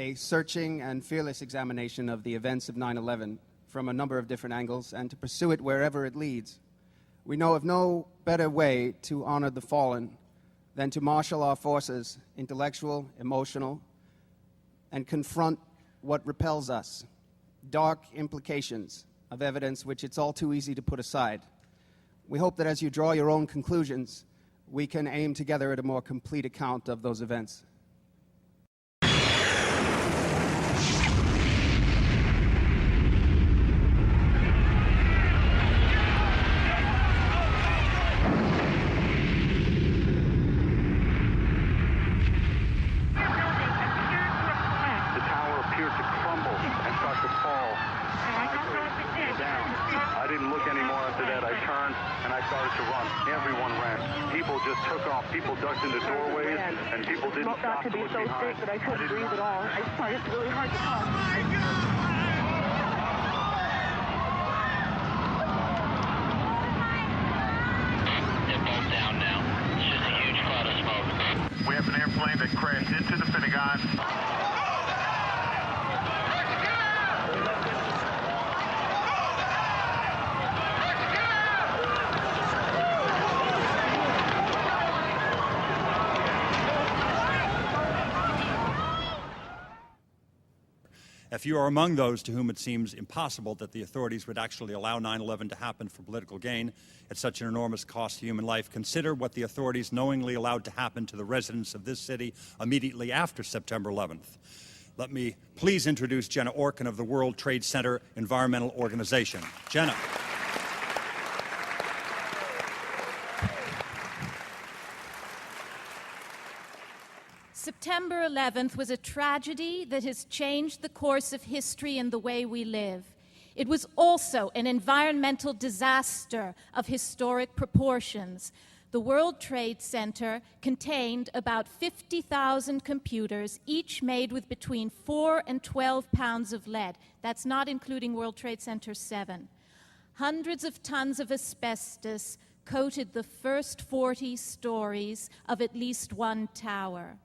a searching and fearless examination of the events of 9/11 from a number of different angles and to pursue it wherever it leads. We know of no better way to honor the fallen than to marshal our forces, intellectual, emotional, and confront what repels us, dark implications of evidence which it's all too easy to put aside. We hope that as you draw your own conclusions, we can aim together at a more complete account of those events. Everyone ran. People just took off. People ducked into doorways, and people didn't stop to look behind. I got to be so sick that I couldn't breathe at all. I find it really hard to talk. Oh my God! They're both down now. It's just a huge cloud of smoke. We have an airplane that crashed into the Pentagon. If you are among those to whom it seems impossible that the authorities would actually allow 9/11 to happen for political gain at such an enormous cost to human life, consider what the authorities knowingly allowed to happen to the residents of this city immediately after September 11th. Let me please introduce Jenna Orkin of the World Trade Center Environmental Organization. Jenna. September 11th was a tragedy that has changed the course of history and the way we live. It was also an environmental disaster of historic proportions. The World Trade Center contained about 50,000 computers, each made with between 4 and 12 pounds of lead. That's not including World Trade Center 7. Hundreds of tons of asbestos coated the first 40 stories of at least one tower.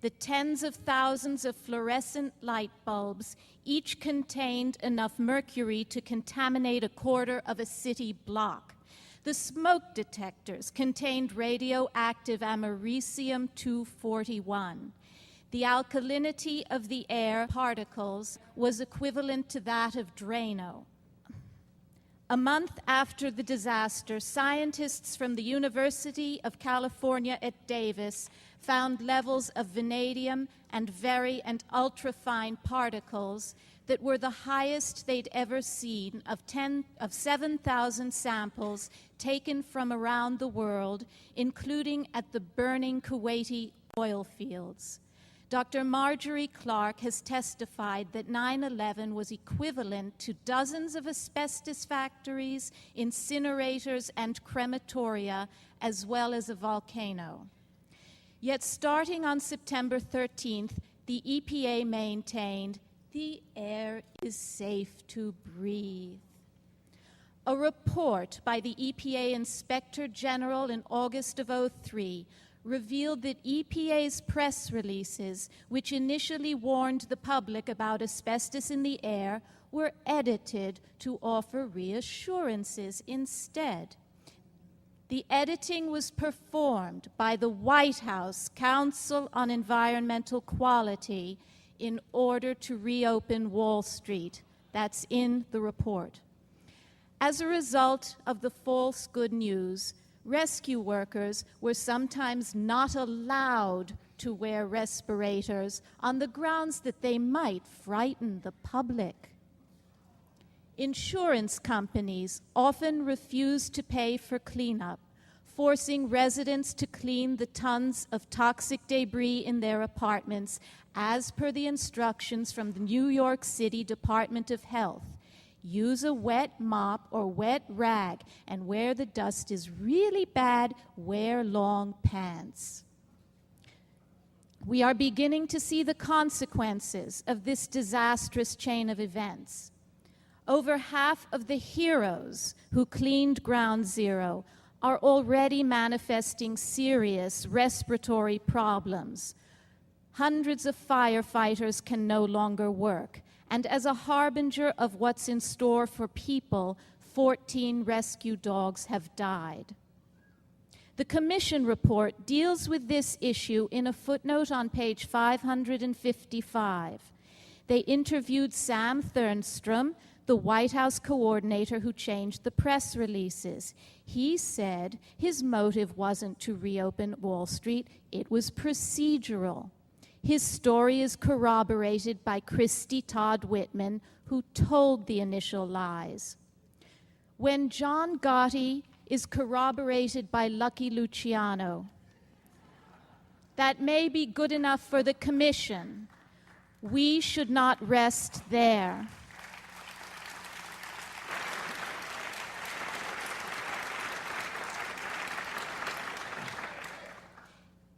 The tens of thousands of fluorescent light bulbs each contained enough mercury to contaminate a quarter of a city block. The smoke detectors contained radioactive americium-241. The alkalinity of the air particles was equivalent to that of Drano. A month after the disaster, scientists from the University of California at Davis found levels of vanadium and very and ultrafine particles that were the highest they'd ever seen of 7,000 samples taken from around the world, including at the burning Kuwaiti oil fields. Dr. Marjorie Clark has testified that 9/11 was equivalent to dozens of asbestos factories, incinerators, and crematoria, as well as a volcano. Yet starting on September 13th, the EPA maintained the air is safe to breathe. A report by the EPA Inspector General in August of 2003 revealed that EPA's press releases, which initially warned the public about asbestos in the air, were edited to offer reassurances instead. The editing was performed by the White House Council on Environmental Quality in order to reopen Wall Street. That's in the report. As a result of the false good news, rescue workers were sometimes not allowed to wear respirators on the grounds that they might frighten the public. Insurance companies often refused to pay for cleanup, forcing residents to clean the tons of toxic debris in their apartments, as per the instructions from the New York City Department of Health. Use a wet mop or wet rag, and where the dust is really bad, wear long pants. We are beginning to see the consequences of this disastrous chain of events. Over half of the heroes who cleaned Ground Zero are already manifesting serious respiratory problems. hundreds of firefighters can no longer work. And as a harbinger of what's in store for people, 14 rescue dogs have died. The Commission report deals with this issue in a footnote on page 555. They interviewed Sam Thernstrom, the White House coordinator who changed the press releases. He said his motive wasn't to reopen Wall Street, it was procedural. His story is corroborated by Christy Todd Whitman, who told the initial lies. When John Gotti is corroborated by Lucky Luciano, that may be good enough for the Commission. We should not rest there.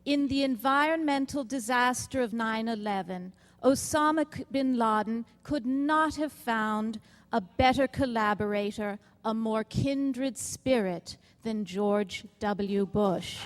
In the environmental disaster of 9/11, Osama bin Laden could not have found a better collaborator, a more kindred spirit than George W. Bush.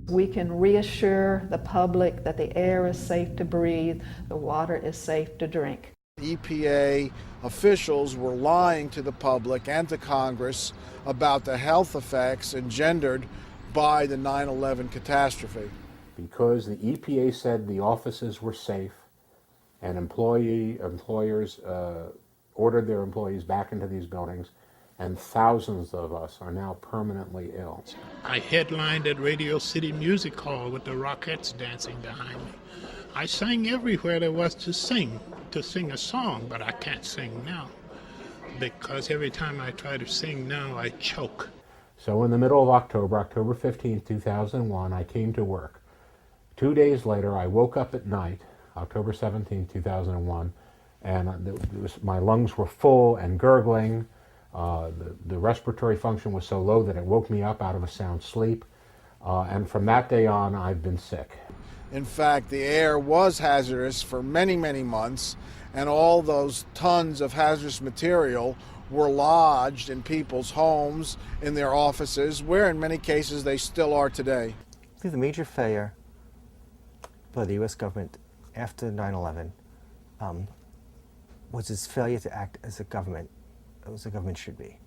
We can reassure the public that the air is safe to breathe, the water is safe to drink. EPA officials were lying to the public and to Congress about the health effects engendered by the 9/11 catastrophe. Because the EPA said the offices were safe and employers ordered their employees back into these buildings, and thousands of us are now permanently ill. I headlined at Radio City Music Hall with the Rockettes dancing behind me. I sang everywhere there was to sing a song, but I can't sing now because every time I try to sing now, I choke. So in the middle of October, October 15, 2001, I came to work. 2 days later, I woke up at night, October 17, 2001, and my lungs were full and gurgling. The respiratory function was so low that it woke me up out of a sound sleep. And from that day on, I've been sick. In fact, the air was hazardous for many, many months, and all those tons of hazardous material were lodged in people's homes, in their offices, where in many cases they still are today. I think the major failure by the U.S. government after 9/11 was its failure to act as a government should be,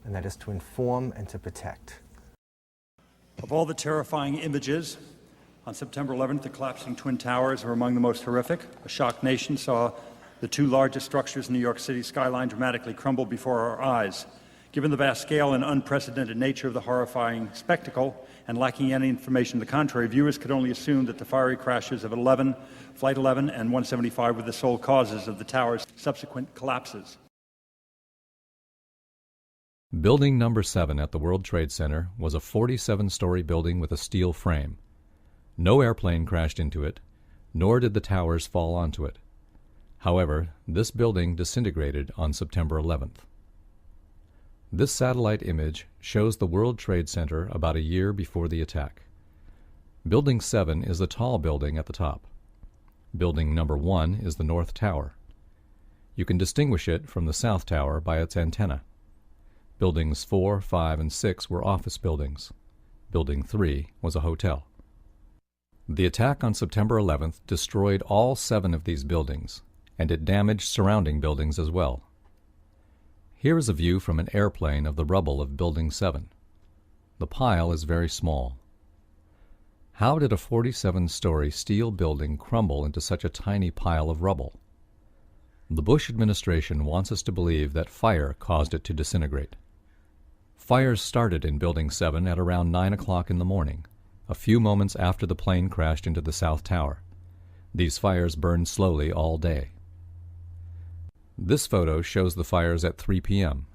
and that is to inform and to protect. Of all the terrifying images, on September 11th, the collapsing Twin Towers were among the most horrific. A shocked nation saw the two largest structures in New York City's skyline dramatically crumble before our eyes. Given the vast scale and unprecedented nature of the horrifying spectacle, and lacking any information to the contrary, viewers could only assume that the fiery crashes of Flight 11 and 175 were the sole causes of the tower's subsequent collapses. Building number 7 at the World Trade Center was a 47-story building with a steel frame. No airplane crashed into it, nor did the towers fall onto it. However, this building disintegrated on September 11th. This satellite image shows the World Trade Center about a year before the attack. Building 7 is the tall building at the top. Building number 1 is the North Tower. You can distinguish it from the South Tower by its antenna. Buildings 4, 5, and 6 were office buildings. Building 3 was a hotel. The attack on September 11th destroyed all 7 of these buildings, and it damaged surrounding buildings as well. Here is a view from an airplane of the rubble of Building 7. The pile is very small. How did a 47-story steel building crumble into such a tiny pile of rubble? The Bush administration wants us to believe that fire caused it to disintegrate. Fires started in Building 7 at around 9 o'clock in the morning, a few moments after the plane crashed into the South Tower. These fires burned slowly all day. This photo shows the fires at 3 p.m.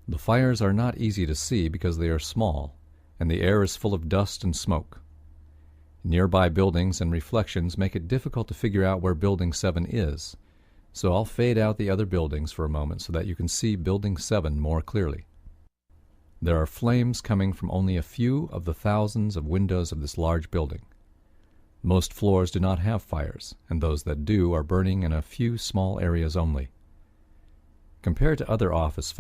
The fires are not easy to see because they are small, and the air is full of dust and smoke. Nearby buildings and reflections make it difficult to figure out where Building 7 is, so I'll fade out the other buildings for a moment so that you can see Building 7 more clearly. There are flames coming from only a few of the thousands of windows of this large building. Most floors do not have fires, and those that do are burning in a few small areas only. Compared to other office